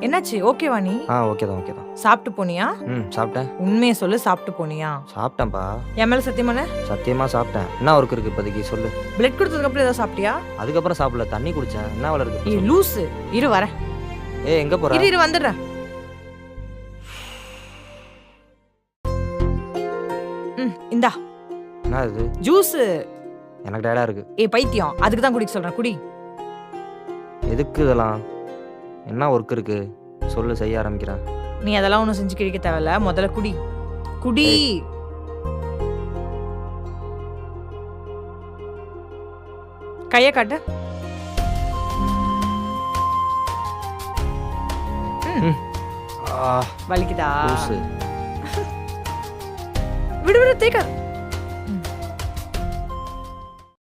என்னாச்சு? ஓகேவா நீ? ஓகே தான். சாப்பிட்டு போனியா? சாப்பிட்டேன். உண்மையை சொல்லு, சாப்பிட்டு போனியா? சாப்பிட்டேன்ப்பா. என் மேல சத்தியம் பண்ணு. சத்தியமா சாப்பிட்டேன். என்ன ஒர்க் இருக்கு இப்போதைக்கு சொல்லு. பிளட் கொடுத்ததுக்கு அப்புறம் ஏதாவது சாப்பிட்டியா? அதுக்கப்புறம் சாப்பிடல, தண்ணி குடிச்சேன். என்ன வேலை இருக்கு? ஏய் லூசு, இரு வரேன். எங்க போற? இரு வந்துடுறேன். இந்தா. என்ன இது? ஜூஸ். எனக்கு டயர்டா இருக்கு. ஏய் பைத்தியம், அதுக்கு தான் குடிக்க சொல்றேன், குடி. எதுக்கு இதெல்லாம்? என்ன ஒர்க் இருக்கு சொல்லு, செய்ய ஆரம்பிக்கிறேன். நீ அதெல்லாம் ஒன்றும் செஞ்சு கிழிக்க தேவையில்ல, முதல்ல குடி. குடி. கையை காட்டு. வலிக்குதா? லூசு. விடு விடு, தேக்க.